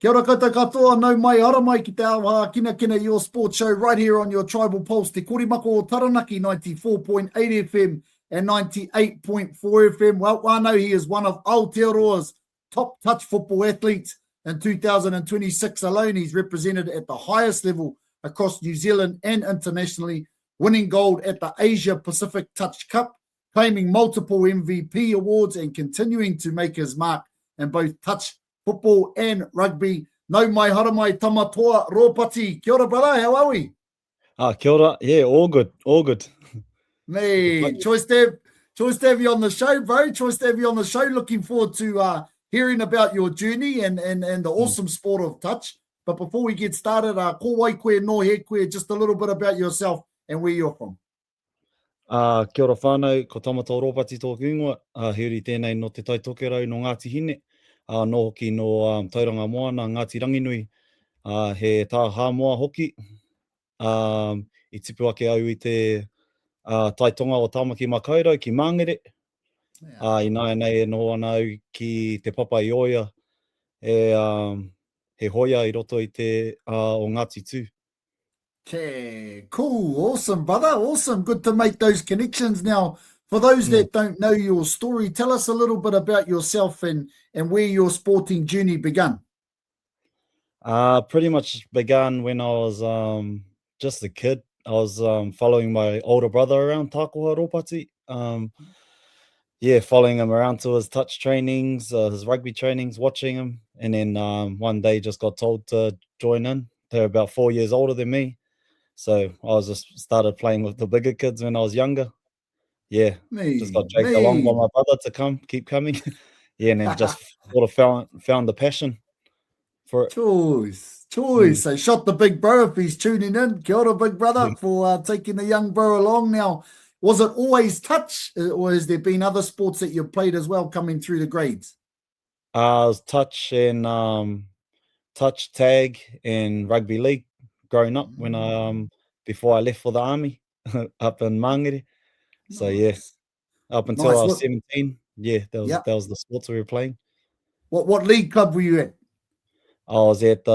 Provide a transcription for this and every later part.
Kia ora koutou katoa, nau mai ara mai ki te awa Hākinakina, your sports show right here on your Tribal Pulse, te korimako o Taranaki, 94.8 FM and 98.4 FM. Well, whānau, he is one of Aotearoa's top touch football athletes. In 2026 alone, he's represented at the highest level across New Zealand and internationally, winning gold at the Asia Pacific Touch Cup, claiming multiple MVP awards and continuing to make his mark in both touch football and rugby. Nau mai hara mai Tamatoa Ropati. Kia ora, brother. How are we? Kia ora. Yeah, all good. All good. Me, choice to have you on the show, bro. Choice to have you on the show. Looking forward to hearing about your journey and the awesome sport of touch. But before we get started, ko wai koe no he koe, just a little bit about yourself and where you're from. Kia ora whānau, ko Tamatoa Ropati tōku ingoa. He uri tēnei no te taitokerau no Ngāti Hine. No hoki no tauranga moana, Ngāti Ranginui. He tā hāmoa hoki. I tipu ake au i te taitonga o Tāmaki Makaurau ki Māngere. I nāia nei e noho ana au ki te papa i oia. He hoia i roto i te o Ngāti Tū. Okay, cool, awesome, brother, awesome. Good to make those connections. Now, for those that don't know your story, tell us a little bit about yourself and where your sporting journey began. Pretty much began when I was just a kid. I was following my older brother around Tākoha Ropati. Following him around to his touch trainings, his rugby trainings, watching him. And then one day just got told to join in. They're about 4 years older than me. So I was just started playing with the bigger kids when I was younger. Yeah, just got dragged along by my brother to keep coming. And then just sort of found the passion for it. Choice. So shot the big bro if he's tuning in. Kia ora, big brother, for taking the young bro along. Now, was it always touch, or has there been other sports that you've played as well coming through the grades? It was touch and touch, tag, and rugby league growing up when I before I left for the army up in Māngere. So up until I was 17, that was the sports we were playing. What league club were you at? I was at the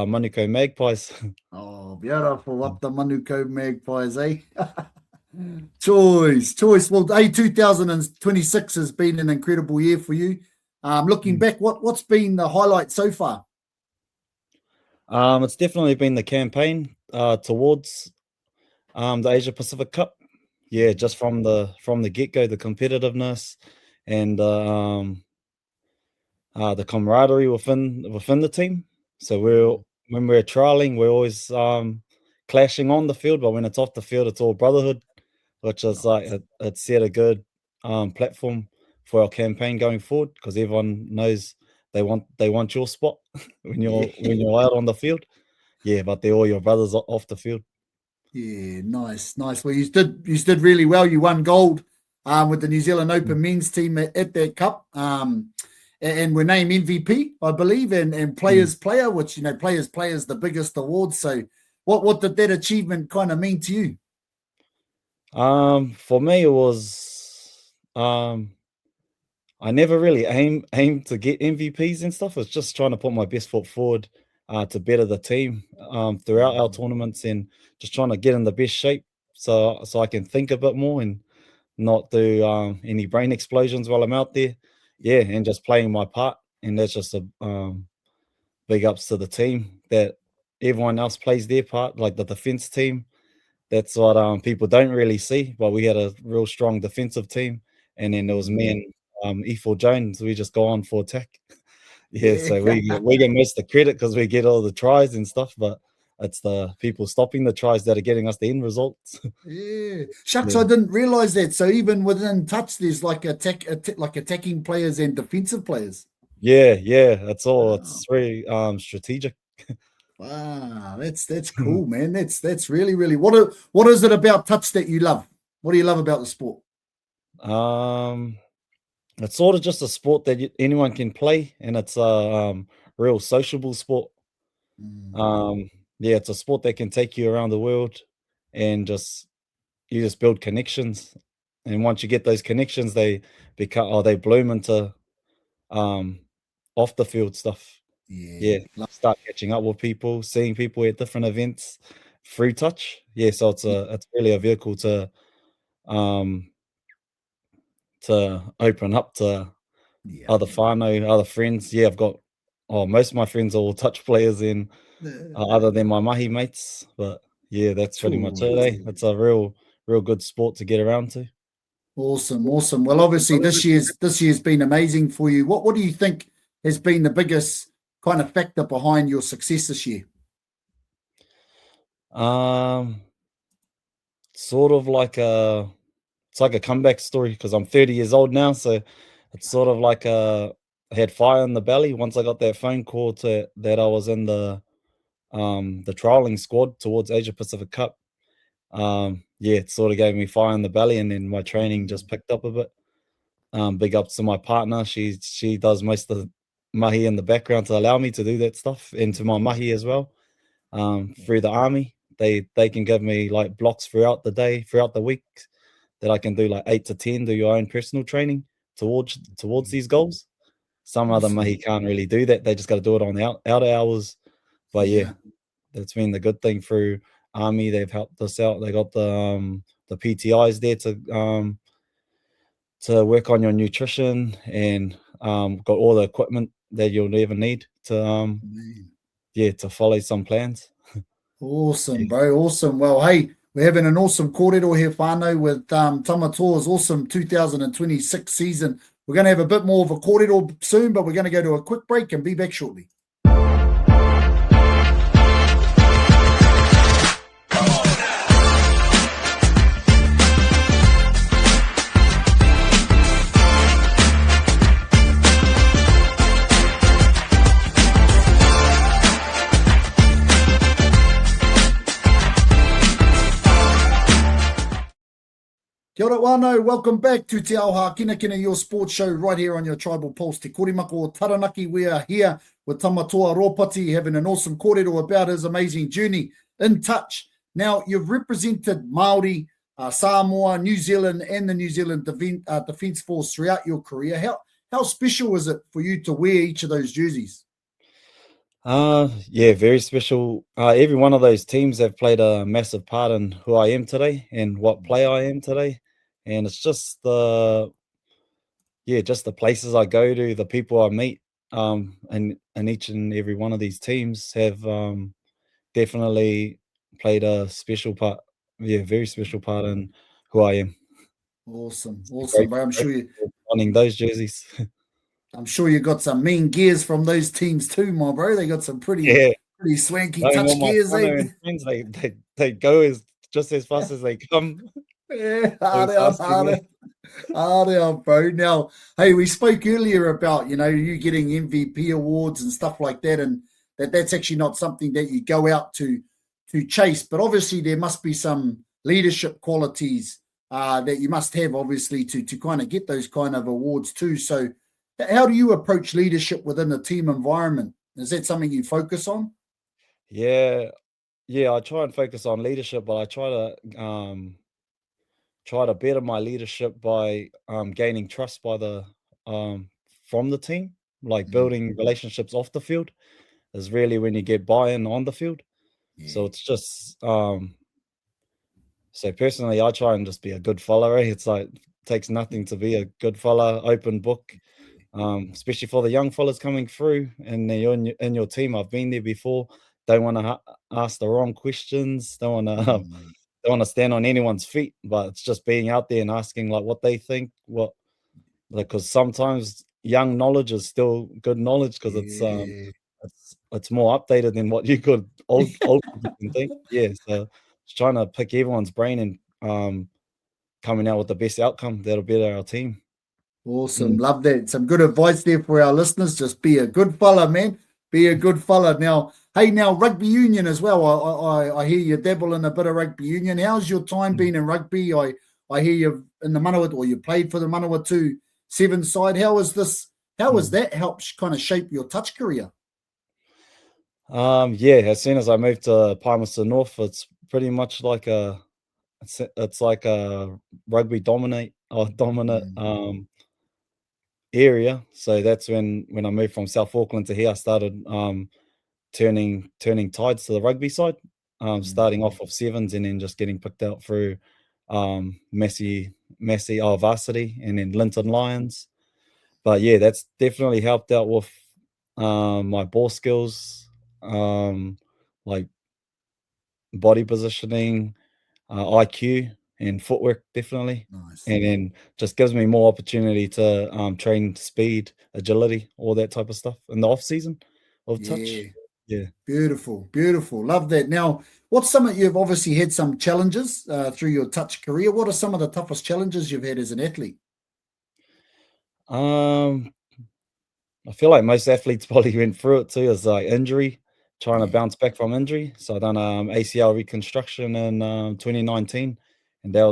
Manukau Magpies. Oh, beautiful, up the Manukau Magpies, eh? Choice. Well, 2026 has been an incredible year for you. Looking back, what's been the highlight so far? It's definitely been the campaign towards the Asia Pacific Cup. Yeah, just from the get-go, the competitiveness and the camaraderie within the team. So when we're trialing, we're always clashing on the field, but when it's off the field, it's all brotherhood, which is like it set a good platform for our campaign going forward, because everyone knows they want your spot when you're out on the field. Yeah, but they're all your brothers off the field. Yeah, nice. Well, you did really well. You won gold with the New Zealand Open men's team at that cup, and were named MVP, I believe, and Players Player, which Players Player is the biggest award. So, what did that achievement kind of mean to you? For me, it was I never really aimed to get MVPs and stuff. It's just trying to put my best foot forward to better the team throughout our tournaments, and just trying to get in the best shape so I can think a bit more and not do any brain explosions while I'm out there. Yeah, and just playing my part. And that's just a big ups to the team that everyone else plays their part, like the defense team. That's what people don't really see, but we had a real strong defensive team. And then there was me and E4 Jones. We just go on for attack. So we get most of the credit because we get all the tries and stuff, but it's the people stopping the tries that are getting us the end results. Shucks, I didn't realize that. So even within touch, there's like attacking players and defensive players. That's all. It's very strategic. Wow, that's cool, man. That's really, really. What is it about touch that you love? What do you love about the sport? It's sort of just a sport that anyone can play, and it's a real sociable sport. It's a sport that can take you around the world, and you just build connections. And once you get those connections, they bloom into off the field stuff. yeah, Lo- start catching up with people, seeing people at different events through touch. Yeah, so it's really a vehicle um to open up to yeah. other whānau, other friends. Yeah, I've got most of my friends are all touch players and other than my mahi mates. But yeah, that's pretty much it. Sweet. It's a real good sport to get around to. Awesome, awesome. Well, obviously this year's been amazing for you. What do you think has been the biggest kind of factor behind your success this year? Um, sort of like it's like a comeback story because I'm 30 years old now, so it's sort of like I had fire in the belly once I got that phone call that I was in the trialing squad towards Asia Pacific Cup. Yeah, it sort of gave me fire in the belly, and then my training just picked up a bit. Big ups to my partner. She does most of the mahi in the background to allow me to do that stuff, and to my mahi as well. Through the army, they can give me like blocks throughout the day, throughout the week, that I can do like 8 to 10. Do your own personal training towards these goals. Some other Awesome. mahi can't really do that. They just got to do it on the out hours. But yeah, Yeah. that's been the good thing through army. They've helped us out. They got the PTIs there to work on your nutrition and got all the equipment that you'll ever need to Man. yeah, to follow some plans. Awesome, Yeah. bro. Awesome. Well, hey, we're having an awesome kōrero here, whānau, with Tamatoa's awesome 2026 season. We're going to have a bit more of a kōrero soon, but we're going to go to a quick break and be back shortly. Kia ora wānau, welcome back to Te Ao Hākinakina, your sports show right here on your Tribal Pulse. Te Korimako o Taranaki, we are here with Tamatoa Ropati having an awesome kōrero about his amazing journey in touch. Now, you've represented Māori, Samoa, New Zealand and the New Zealand Defence Force throughout your career. How special is it for you to wear each of those jerseys? Yeah, very special. Every one of those teams have played a massive part in who I am today and what player I am today. And it's just just the places I go to, the people I meet, and each and every one of these teams have definitely played a special part. Yeah, very special part in who I am. Awesome, Great, bro. wanting those jerseys. I'm sure you got some mean gears from those teams too, my bro. They got some pretty Yeah, swanky knowing touch all my gears. whānau and friends, they go just as fast as they come. Yeah, Always asking me. harder, bro. Now, hey, we spoke earlier about, you getting MVP awards and stuff like that, and that's actually not something that you go out to chase. But obviously, there must be some leadership qualities that you must have, obviously, to kind of get those kind of awards too. So, how do you approach leadership within a team environment? Is that something you focus on? Yeah, yeah, I try and focus on leadership, but I try to better my leadership by gaining trust by the from the team, like Mm, building relationships off the field is really when you get buy-in on the field. yeah, So it's just so personally I try and just be a good follower. It's like takes nothing to be a good follower, open book. Especially for the young fellas coming through and you're in your team. I've been there before. Don't want to ask the wrong questions. Don't want to mm, don't want to stand on anyone's feet. But it's just being out there and asking like what they think. Because sometimes young knowledge is still good knowledge because yeah. it's more updated than what you could old people can think. Yeah, so just trying to pick everyone's brain and coming out with the best outcome that'll better our team. Awesome. Love that. Some good advice there for our listeners. Just be a good fella, man. Be a good fella. Now, hey, rugby union as well. I hear you dabble in a bit of rugby union. How's your time been in rugby? I hear you in the Manawatu, or you played for the Manawatu 7 side. How has that helped kind of shape your touch career? Yeah, as soon as I moved to Palmerston North, it's pretty much like it's like a rugby dominant Mm, area. So that's when I moved from South Auckland to here, I started turning tides to the rugby side, starting off of sevens and then just getting picked out through Massey varsity and then Linton Lions. But yeah, that's definitely helped out with my ball skills, like body positioning, IQ and footwork definitely. Nice. And then just gives me more opportunity to train speed, agility, all that type of stuff in the off season of touch. Yeah. Beautiful, beautiful. Love that. Now, what's some of you've obviously had some challenges through your touch career. What are some of the toughest challenges you've had as an athlete? I feel like most athletes probably went through it too, is like injury, trying to bounce back from injury. So I done ACL reconstruction in 2019, and that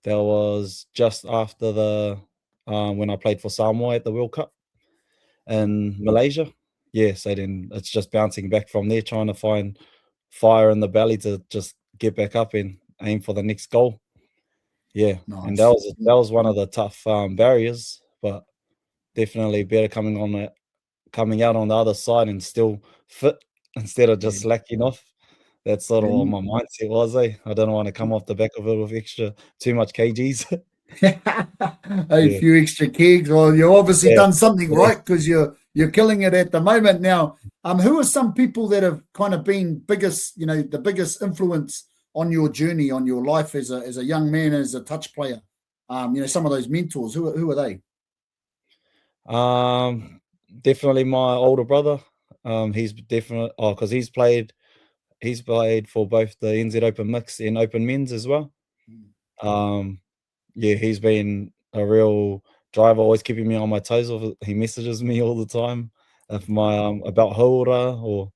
was just after the when I played for Samoa at the World Cup in Malaysia. Yeah, so then it's just bouncing back from there, trying to find fire in the belly to just get back up and aim for the next goal. Yeah, and Nice. that was one of the tough barriers, but definitely better coming out on the other side and still fit instead of just slacking off. That's sort of what my mindset was. I don't want to come off the back of it with too much kgs. A few extra kegs. Well, you've obviously done something right because you're killing it at the moment. Now, who are some people that have kind of been the biggest influence on your journey, on your life as a young man, as a touch player? Some of those mentors. Who are they? Definitely my older brother. He's definitely because he's played for both the NZ Open Mix and Open Men's as well. Yeah, he's been a real driver, always keeping me on my toes. He messages me all the time if my about Hōra or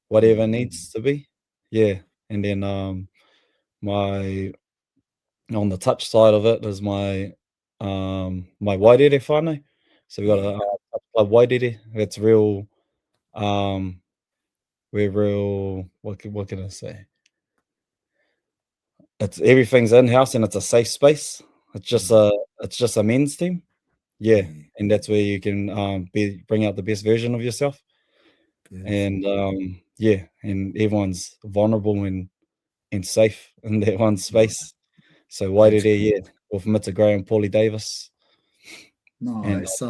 whatever needs to be. Yeah, and then my on the touch side of it is my my Wairere whānau. So we got a touch club Wairere. It's real. We're real. What can I say? It's everything's in house and it's a safe space. It's just a men's team. Yeah, and that's where you can bring out the best version of yourself. And yeah, and everyone's vulnerable and safe in that one space. So Wairere, yeah, with Mita Gray and Paulie Davis. Nice.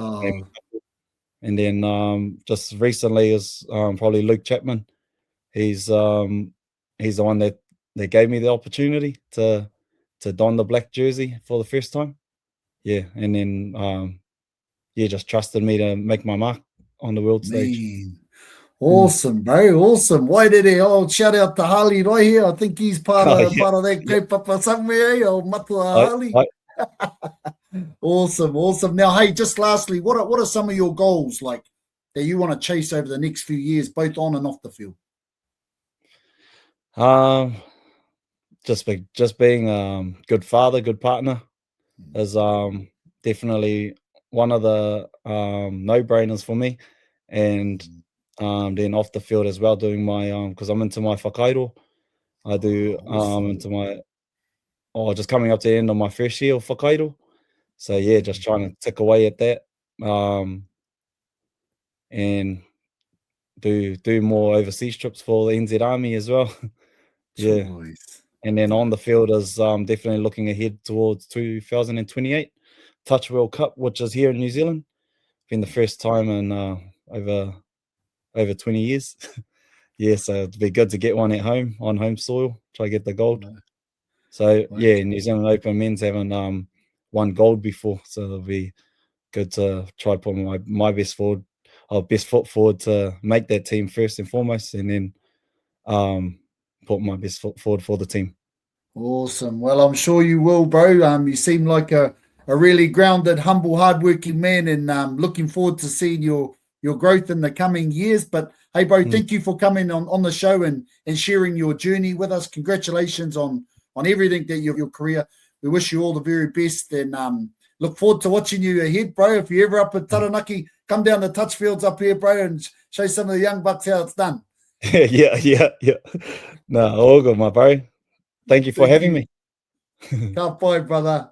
And then just recently is probably Luke Chapman. He's the one that gave me the opportunity to don the black jersey for the first time. Yeah, and then just trusted me to make my mark on the world stage. Awesome, bro. Awesome. Wairere, shout out to Harley right here. I think he's part of that kaupapa somewhere, or Matua Harley. Awesome. Now, hey, just lastly, what are some of your goals like that you want to chase over the next few years, both on and off the field? Just being good father, good partner is definitely one of the no-brainers for me. And then off the field as well, doing my because I'm into my whakairo. I do into my just coming up to the end of my first year of whakairo. So yeah, just trying to tick away at that. And do more overseas trips for the NZ Army as well. Yeah. And then on the field is definitely looking ahead towards 2028 Touch World Cup, which is here in New Zealand. Been the first time in over 20 years. Yeah, so it'd be good to get one at home, on home soil, try to get the gold. So yeah, New Zealand Open Men's haven't won gold before, so it'll be good to try to put my best foot forward to make that team first and foremost, and then put my best foot forward for the team. Awesome. Well, I'm sure you will, bro. You seem like a really grounded, humble, hardworking man, and looking forward to seeing your growth in the coming years. But hey, bro, thank you for coming on the show and sharing your journey with us. Congratulations on everything that your career. We wish you all the very best, and look forward to watching you ahead, bro. If you're ever up at Taranaki, come down the touch fields up here, bro, and show some of the young bucks how it's done. Yeah. No, all good, my bro. Thank you for having me. Can't fight, brother.